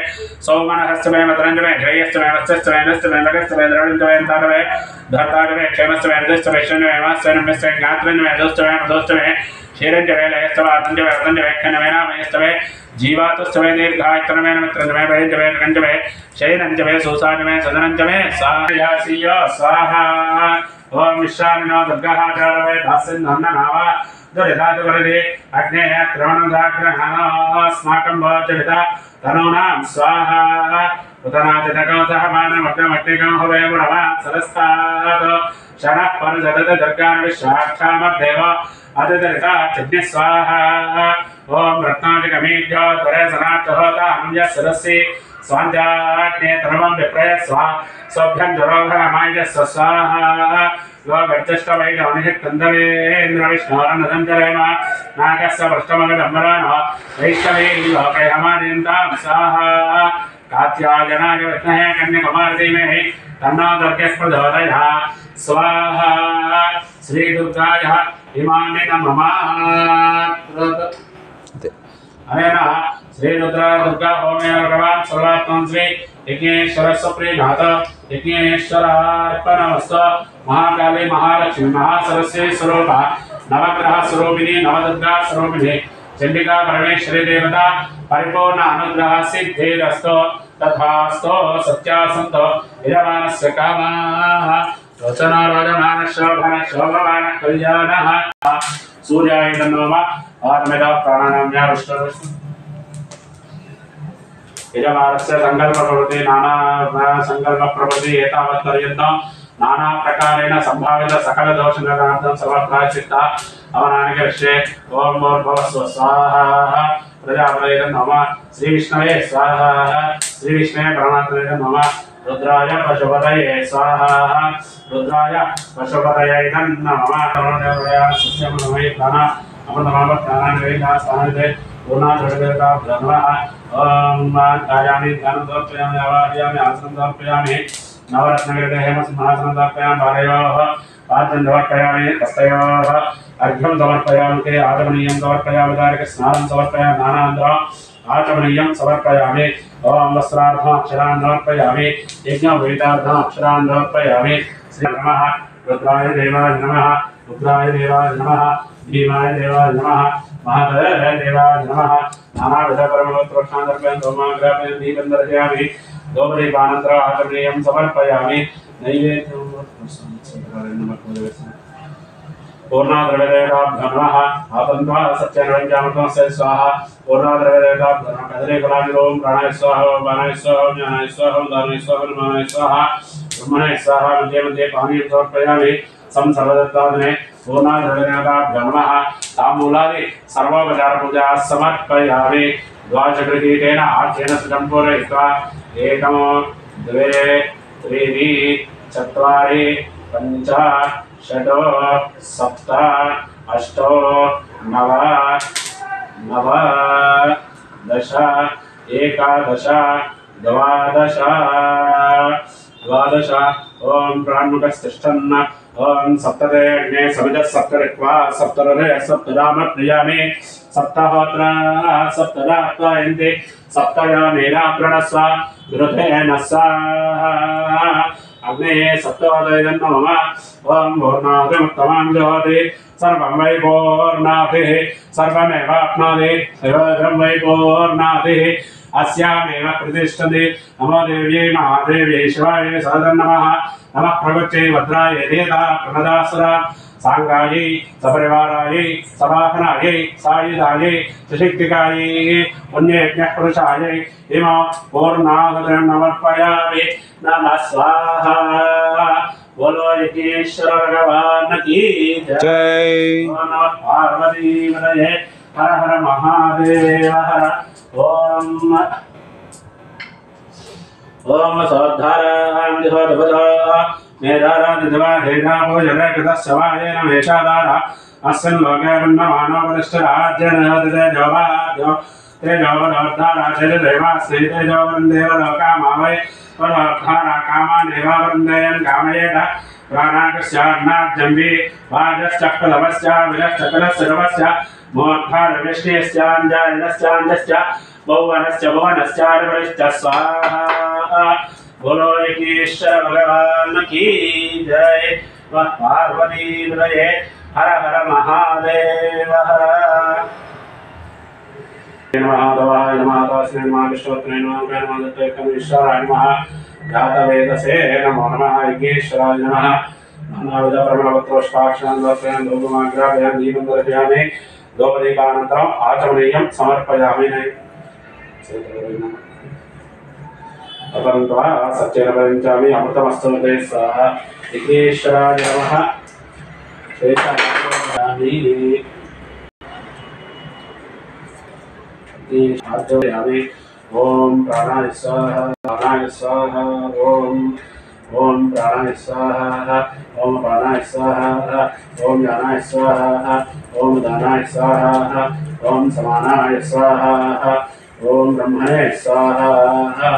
सौमनहस्तमे मदरञ्जमे जयस्तमे वस्तस्तमे नस्तमे लगस्तमे द्रवणञ्जमे तारमे धर्तारमे क्षेमस्तमे नदिष्टमे शून्यमे मास्तमे नम्यस्तमे ज्ञात्रञ्जमे दोस्तमे मदोस्तमे क्षीरञ्जमे लयस्तमे अर्धञ्जमे वर्धञ्जमे क्षणमे नामयस्तमे जीवातुस्तमे दीर्घायतनमे नमित्रञ्जमे भयञ्जमे रकञ्जमे शयनञ्जमे सुसानमे सदनञ्जमे स्वाहा ओम विश्वामिनो दुर्गाचारवे दासिन्नन्ननावा दुरितादिवरदे अग्नेः क्रवणदाग्रहणास्माकं भवत्यभिता तनूनां स्वाहा उतनादितकौतः मानमग्नमग्निकं हवेमुणव सरस्तात् शनः परजदत दुर्गान् विश्वाक्षामर्देव अतिदरिता चिज्ञस्वाहा ओम रत्नादिकमीढ्यो त्वरे सनात्तहोताहं यः स्वान्ध्याग्ने धर्मं विप्रय स्वाभ्यं जरोघमाय स्वाहा लोकर्चष्टवैनवनिषत्कन्दवेन्द्रविष्णोरनसञ्चरेम नाकस्य पृष्ठमगडम्बरानो वैष्णवेर्लोकैहमानिन्तां स्वाहा कात्यायनाय विद्महे कन्याकुमारीधीमहि तन्नो दुर्गः प्रचोदयात् स्वाहा श्रीदुर्गायाः इमानि नमः अनेन श्रीरुद्रा दुर्गा होमेन भगवान् सर्वात्मन् श्री यज्ञेश्वर सुप्रीनाथ यज्ञेश्वरार्पणमस्तु महाकाली महालक्ष्मी महासरस्वती स्वरूपा नवग्रह स्वरूपिणी नवदुर्गा स्वरूपिणी चंडिका परमेश्वरी देवता परिपूर्ण अनुग्रह सिद्धिरस्तु तथास्तु सत्यासन्तु विरमानस्य कामाः रोचना रोचमान शोभन शोभवान कल्याणः सूर्याय नमः आत्मेदा प्राणायाम विष्णु यजमानस्य संकल्प प्रवृत्ति नाना संकल्प प्रवृत्ति एतावत् पर्यन्तं नाना प्रकारेण संभावित सकल दोष निवारणार्थं सर्वप्रायश्चित्त अवनानि करिष्ये ओम भूर्भुवः स्वाहा प्रजापतये नमः श्री विष्णवे स्वाहा श्री विष्णवे परमात्मने नमः रुद्राय पशुपतये स्वाहा रुद्राय पशुपतये नमः नमः सत्यं नमः प्राण अमृतमः प्राणान् वेदा स्थानते पूर्णाद्रव्यता ब्रह्मः ओम कार्याणि ध्यानं समर्पयामि आवाहयामि आसनं समर्पयामि नवरत्नविग्रहेण सिंहासनं समर्पयामि बालयोः पात्रं समर्पयामि हस्तयोः अर्घ्यं समर्पयामि ते आचमनीयं समर्पयामि स्नानं समर्पयामि नानान्द्रम् आचमनीयं समर्पयामि ओम वस्त्रार्थम् अक्षरान् समर्पयामि यज्ञोपवीतार्थम् अक्षरान् समर्पयामि श्री नमः रुद्राय देवाय नमः रुद्राय देवाय नमः भीमाय देवाय नमः महादेवाय देवाय नमः नानाविध परमोत्तरक्षान्तर्पयं सोमाग्रापयं दीपं दर्शयामि दोपदीपानन्तरम् आचमनीयं समर्पयामि नैवेद्यं पूर्णाद्रव्यदेवताभ्यो नमः आतन्त्वा सत्यनवज्ञामृतमस्य स्वाहा पूर्णाद्रव्यदेवताभ्यो नमः कदलीफलानि ओम प्राणाय स्वाहा ओम बाणाय स्वाहा ओम ज्ञानाय स्वाहा ओम दानाय स्वाहा ओम मानाय स्वाहा ब्रह्मणे स्वाहा मध्ये मध्ये पानीयं समर्पयामि संसर्वदत्तादने पूर्णाद्रव्यदेवताभ्यो नमः ताम्बूलादि सर्वोपचार पूजा समर्पयामि द्वादशगृहीतेन आर्घ्येन सुखं पूरयित्वा एकं द्वे त्रीणि चत्वारि पञ्च षट् सप्त अष्ट नव नव दश एकादश द्वादश द्वादश ओम प्राणमुखस्तिष्ठन् ओम सप्तदे अग्ने समिधः सप्तरिक्वा सप्तररे सप्तराम प्रियामि सप्तहोत्र सप्तदात्वायन्ति सप्तयो नीलाप्रणस्व घृतेन स्वाहा अग्ने सप्तोदयं नमः ओम भूर्णाधिमुत्तमं ज्योति सर्वं वै पूर्णाभिः सर्वमेवाप्नोति सर्वं वै पूर्णाभिः अस्यामेव प्रतिष्ठति नमो देव्यै महादेव्यै शिवाय सदं नमः नमः प्रवच्यै भद्राय देता प्रणदासुरा सांगायै सपरिवारायै सवाहनायै सायुधायै सुशक्तिकायै पुण्ययज्ञः पुरुषायै इमं पूर्णाहुतिं समर्पयामि नमः स्वाहा बोलो यज्ञेश्वर भगवान की जय नमः पार्वती पतये हर हर महादेव हर ओम ओम सौद्धारां दिवदवदा मेधारादिवा हेना भोजने कृतस्वाय नमेषादारा अस्मिन् लोके वन्नमानोपदिष्टराज्यनहदते जोवाद्यो ते जोवनोद्धारा चलिदेवास्ते जोवन्देवलोकामावै परमोद्धारा कामानेवावृन्देयन् कामयेत प्राणाकस्यान्नाद्यम्बि वाजश्चक्रलवस्य विरश्चक्रलस्य मोद्धारविष्णेस्याञ्जायनस्याञ्जश्च भुवनश्च भुवनश्चारिवरिश्च स्वाहा बोलो यज्ञेश्वर भगवान की जय पार्वती पतये हर हर महादेव हर महादेवाय नमः तस्मै नमः विष्णुपत्न्यै नमः नमः दत्तैकमीश्वराय नमः जातवेदसे नमो नमः यज्ञेश्वराय नमः नानाविध प्रमलपत्रोष्पाक्षान् दर्शयामि धूपमाग्रापयामि दीपं दर्शयामि दोपदीपानन्तरम् आचमनीयं समर्पयामि अतन्त्वा सत्येन पञ्चामि अमृतमस्तु ते स्वाहा यज्ञेश्वराय नमः आचमयामि ओम प्राणाय स्वाहा ओम ओम प्राणाय स्वाहा ओम प्राणाय स्वाहा ओम ज्ञानाय स्वाहा ओम दानाय स्वाहा ओम समानाय स्वाहा ओम ब्रह्मणे स्वाहा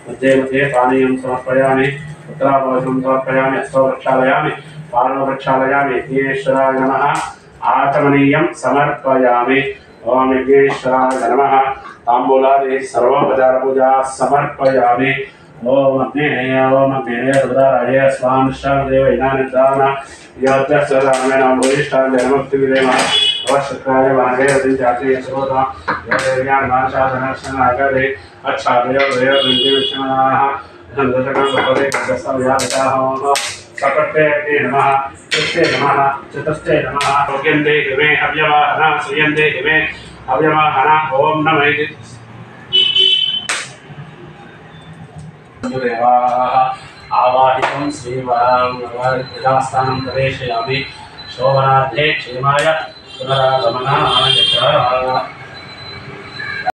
मध्ये मध्ये पानीयं समर्पयामि उत्तराभवनं समर्पयामि हस्तो प्रक्षालयामि पादौ प्रक्षालयामि यज्ञेश्वराय नमः आचमनीयं समर्पयामि ओम यज्ञेश्वराय नमः ताम्बूलादि सर्वोपचारपूजा समर्पयामि ओम अग्नेय रुद्राय स्वां शर्देव इनानिदान यज्ञस्वरामेण भूयिष्ठाय नमोक्तिविदेम अवश्यकाय वाहरे जाते सर्वदा यज्ञान मानसाधनक्षणागरे अच्छादयो दयो विद्युष्मनाः नन्दतकं भवते कस्सव्यावताः सकटे नमः चित्ते नमः चितस्ते नमः योग्यन्ते हिमे अव्यवाहना श्रियन्ते हिमे अव्यवाहना ओम नमः देवाः आवाहितं श्रीवाङ्गवादिदास्थानं प्रवेशयामि शोभनार्थे क्षेमाय पुनरागमनाय च